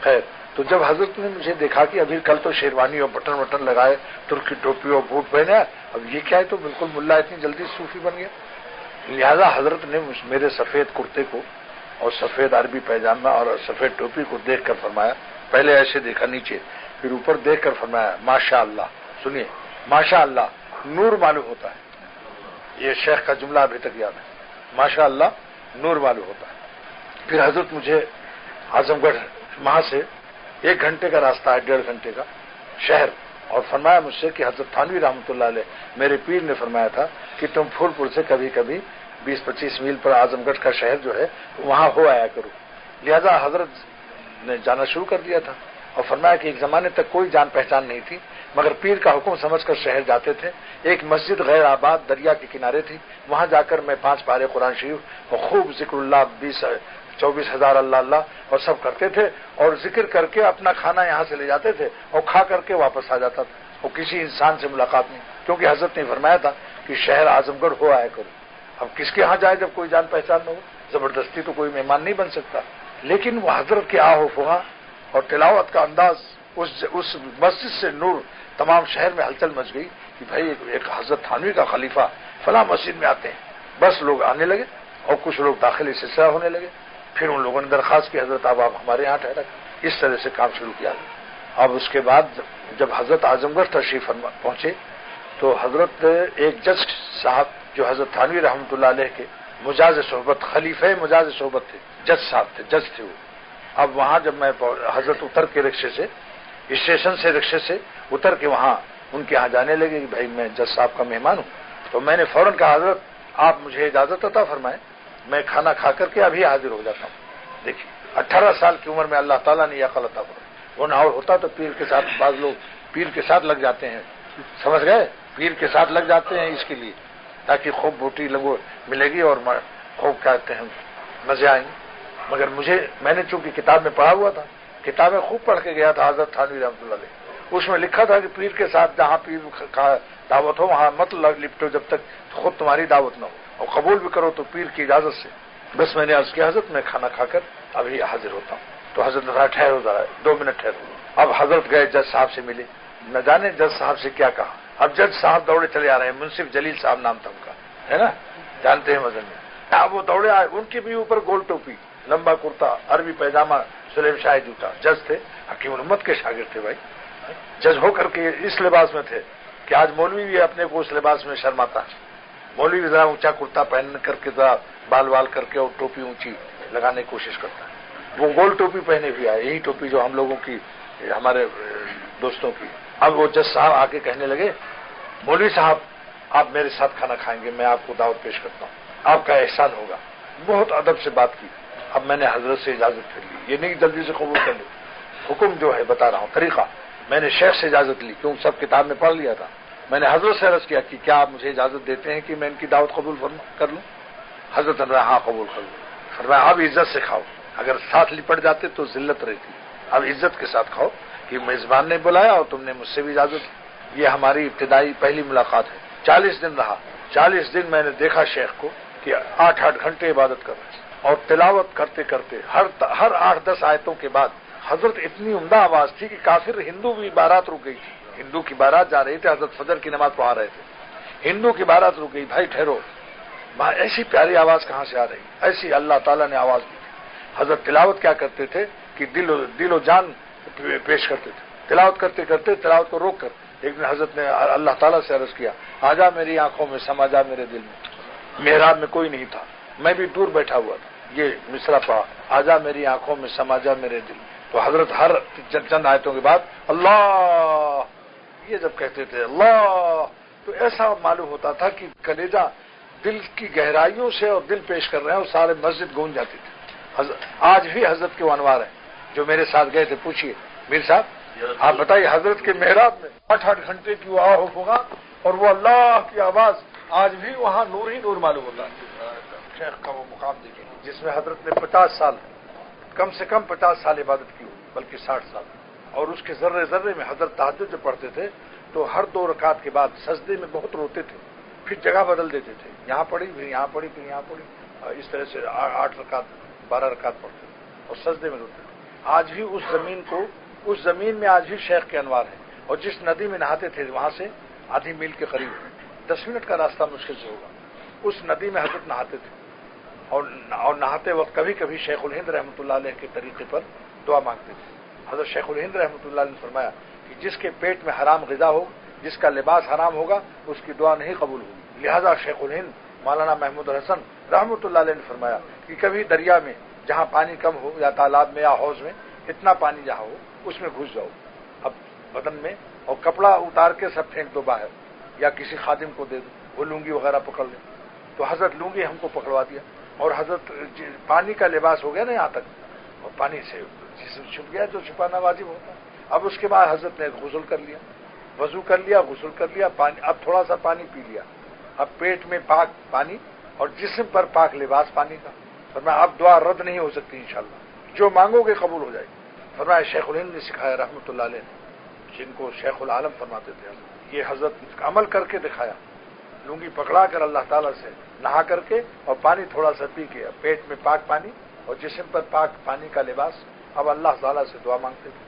خیر، تو جب حضرت نے مجھے دیکھا کہ ابھی کل تو شیروانی اور بٹن وٹن لگائے، ترکی ٹوپی اور بوٹ پہنے، اب یہ کیا ہے، تو بالکل ملا اتنی جلدی صوفی بن گیا. لہذا حضرت نے میرے سفید کرتے کو اور سفید عربی پیجامہ اور سفید ٹوپی کو دیکھ کر فرمایا، پہلے ایسے دیکھا نیچے، پھر اوپر دیکھ کر فرمایا ماشاء اللہ. سنیے، ماشاء اللہ نور معلوم ہوتا ہے. یہ شیخ کا جملہ ابھی تک یاد ہے، ماشاء اللہ نور معلوم ہوتا ہے. پھر حضرت مجھے اعظم گڑھ، وہاں سے 1 گھنٹے کا راستہ ہے، 1.5 گھنٹے کا شہر، اور فرمایا مجھ سے کہ حضرت تھانوی رحمۃ اللہ علیہ میرے پیر نے فرمایا تھا کہ تم پھول پور سے کبھی کبھی 20-25 میل پر اعظم گڑھ کا شہر جو ہے وہاں ہو آیا کرو. لہذا حضرت نے جانا شروع کر دیا تھا، اور فرمایا کہ ایک زمانے تک کوئی جان پہچان نہیں تھی، مگر پیر کا حکم سمجھ کر شہر جاتے تھے. ایک مسجد غیر آباد دریا کے کنارے تھی، وہاں جا کر میں 5 پارے قرآن شریف اور خوب ذکر اللہ 24,000 اللہ اللہ اور سب کرتے تھے، اور ذکر کر کے اپنا کھانا یہاں سے لے جاتے تھے اور کھا کر کے واپس آ جاتا تھا، اور کسی انسان سے ملاقات نہیں، کیونکہ حضرت نے فرمایا تھا کہ شہر اعظم گڑھ ہو آیا کرو. اب کس کے ہاں جائے جب کوئی جان پہچان نہ ہو؟ زبردستی تو کوئی مہمان نہیں بن سکتا. لیکن وہ حضرت کے آہ و فغاں اور تلاوت کا انداز، اس مسجد سے نور تمام شہر میں ہلچل مچ گئی کہ بھائی ایک حضرت تھانوی کا خلیفہ فلاں مسجد میں آتے ہیں. بس لوگ آنے لگے اور کچھ لوگ داخلی سلسلہ ہونے لگے. پھر ان لوگوں نے درخواست کی حضرت اب آپ ہمارے یہاں ٹھہرا. اس طرح سے کام شروع کیا. اب اس کے بعد جب حضرت اعظم گڑھ تشریف پہنچے تو حضرت ایک جج صاحب جو حضرت تھانوی رحمۃ اللہ علیہ کے مجاز صحبت، خلیفہ مجاز صحبت تھے، جج صاحب تھے، جج تھے وہ. اب وہاں جب میں حضرت اتر کے رکشے سے، اسٹیشن سے رکشے سے اتر کے وہاں ان کے یہاں جانے لگے کہ بھائی میں جج صاحب کا مہمان ہوں، تو میں نے فوراً کہا حضرت آپ مجھے اجازت عطا فرمائیں، میں کھانا کھا کر کے ابھی حاضر ہو جاتا ہوں. دیکھیے 18 سال کی عمر میں اللہ تعالیٰ نے یہ عقل عطا فرمائی. وہ نہ ہوتا تو پیر کے ساتھ، بعض لوگ پیر کے ساتھ لگ جاتے ہیں، سمجھ گئے، پیر کے ساتھ لگ جاتے ہیں اس کے لیے تاکہ خوب بوٹی لگو ملے گی اور خوب کہتے ہیں مزے آئیں گے. مگر میں نے چونکہ کتاب میں پڑھا ہوا تھا، کتابیں خوب پڑھ کے گیا تھا حضرت تھانوی رحمۃ اللہ علیہ، اس میں لکھا تھا کہ پیر کے ساتھ جہاں پیر کا دعوت ہو وہاں مت لپٹو جب تک خود تمہاری دعوت نہ ہو، اور قبول بھی کرو تو پیر کی اجازت سے. بس میں نے عرض کیا حضرت میں کھانا کھا کر ابھی حاضر ہوتا ہوں. تو حضرت نے کہا ٹھہرو ذرا 2 منٹ ٹھہرو. اب حضرت گئے جج صاحب سے ملے، نہ جانے جج صاحب سے کیا کہا. اب جج صاحب دوڑے چلے آ رہے ہیں، منصف جلیل صاحب نام تھا ان کا، ہے نا، جانتے ہیں مدن میں. اب وہ دوڑے آئے، ان کے بھی اوپر گول ٹوپی، لمبا کرتا، عربی پیجامہ، سلیم شاہ جوتا. جج تھے، حکیم الامت کے شاگرد تھے. بھائی جج ہو کر کے اس لباس میں تھے کہ آج مولوی بھی اپنے کو اس لباس میں شرماتا ہے. مولوی بھی ذرا اونچا کرتا پہن کر کے، ذرا بال وال کر کے اور ٹوپی اونچی لگانے کی کوشش کرتا ہے. وہ گول ٹوپی پہنے بھی آئے، یہی ٹوپی جو ہم لوگوں کی، ہمارے دوستوں کی. اب وہ جج صاحب آ کے کہنے لگے مولوی صاحب آپ میرے ساتھ کھانا کھائیں گے، میں آپ کو دعوت پیش کرتا ہوں، آپ کا احسان ہوگا. بہت ادب سے بات کی. اب میں نے حضرت سے اجازت کر لی، یہ نہیں جلدی سے قبول کر لی، حکم جو ہے بتا رہا ہوں طریقہ. میں نے شیخ سے اجازت لی کیوں سب کتاب میں پڑھ لیا تھا. میں نے حضرت سے عرض کیا کہ کیا آپ مجھے اجازت دیتے ہیں کہ میں ان کی دعوت قبول کر لوں؟ حضرت نے ہاں قبول کر لوں. فرمایا اب عزت سے کھاؤ، اگر ساتھ لپٹ جاتے تو ذلت رہتی، اب عزت کے ساتھ کھاؤ کہ میزبان نے بلایا اور تم نے مجھ سے بھی اجازت. یہ ہماری ابتدائی پہلی ملاقات ہے. 40 دن رہا. 40 دن میں نے دیکھا شیخ کو کہ 8-8 گھنٹے عبادت کر رہے ہیں اور تلاوت کرتے کرتے ہر 8-10 آیتوں کے بعد حضرت اتنی عمدہ آواز تھی کہ کافر ہندو بھی بارات رک گئی تھی. ہندو کی بارات جا رہی تھی، حضرت فجر کی نماز پڑھا رہے تھے، ہندو کی بارات رک گئی. بھائی ٹھہرو، ایسی پیاری آواز کہاں سے آ رہی؟ ایسی اللہ تعالیٰ نے آواز دی. حضرت تلاوت کیا کرتے تھے کہ دل و جان پیش کرتے تھے. تلاوت کرتے کرتے تلاوت کو روک کر ایک دن حضرت نے اللہ تعالیٰ سے عرض کیا آجا میری آنکھوں میں، سما جا میرے دل میں. محراب میں کوئی نہیں تھا، میں بھی دور بیٹھا ہوا تھا. یہ مصرع پڑھا آجا میری آنکھوں میں، سما جا میرے دل میں. تو حضرت ہر چند آیتوں کے بعد اللہ، یہ جب کہتے تھے اللہ تو ایسا معلوم ہوتا تھا کہ کلیجہ دل کی گہرائیوں سے اور دل پیش کر رہے ہیں اور سارے مسجد گونج جاتی تھی. آج بھی حضرت کے انوار ہیں جو میرے ساتھ گئے تھے. پوچھیے میر صاحب آپ بتائیے حضرت کے محراب میں 8-8 گھنٹے کی وہ آہ ہوگا اور وہ اللہ کی آواز آج بھی وہاں نور ہی نور معلوم ہوتا ہے. شیخ کا وہ مقام دیکھیں جس میں حضرت نے 50 سال، کم سے کم 50 سال عبادت کی ہو، بلکہ 60 سال. اور اس کے ذرے ذرے میں حضرت تہجد جب پڑھتے تھے تو ہر 2 رکعت کے بعد سجدے میں بہت روتے تھے، پھر جگہ بدل دیتے تھے، یہاں پڑھی پھر یہاں پڑھی پھر یہاں پڑھی، اس طرح سے 8 رکعت 12 رکعت پڑھتے تھے اور سجدے میں روتے تھے. آج بھی اس زمین میں آج بھی شیخ کے انوار ہیں، اور جس ندی میں نہاتے تھے وہاں سے آدھی میل کے قریب 10 منٹ کا راستہ مشکل سے ہوگا، اس ندی میں حضرت نہاتے تھے، اور نہاتے وقت کبھی کبھی شیخ الہند رحمۃ اللہ علیہ کے طریقے پر دعا مانگتے تھے۔ حضرت شیخ الہند رحمۃ اللہ علیہ نے فرمایا کہ جس کے پیٹ میں حرام غذا ہو، جس کا لباس حرام ہوگا، اس کی دعا نہیں قبول ہوگی۔ لہذا شیخ الہند مولانا محمود الحسن رحمۃ اللہ علیہ نے فرمایا کہ کبھی دریا میں جہاں پانی کم ہو، یا تالاب میں یا حوض میں، اتنا پانی جہاں ہو اس میں گھس جاؤ اب بدن میں، اور کپڑا اتار کے سب پھینک دو باہر، یا کسی خادم کو دے دو، وہ لنگی وغیرہ پکڑ لے۔ تو حضرت لنگی ہم کو پکڑوا دیا، اور حضرت پانی کا لباس ہو گیا نا یہاں تک، اور پانی سے جسم چھپ گیا جو چھپانا واجب ہوتا ہے۔ اب اس کے بعد حضرت نے غسل کر لیا، وضو کر لیا، غسل کر لیا، پانی اب تھوڑا سا پانی پی لیا، اب پیٹ میں پاک پانی اور جسم پر پاک لباس پانی کا۔ فرمایا اب دعا رد نہیں ہو سکتی انشاءاللہ، جو مانگو گے قبول ہو جائے گی۔ فرمایا شیخ الہند نے سکھایا رحمۃ اللہ علیہ، جن کو شیخ العالم فرماتے تھے، یہ حضرت عمل کر کے دکھایا، لنگی پکڑا کر اللہ تعالیٰ سے نہا کر کے اور پانی تھوڑا سا پی کے، پیٹ میں پاک پانی اور جسم پر پاک پانی کا لباس، اب اللہ تعالیٰ سے دعا مانگتے تھے۔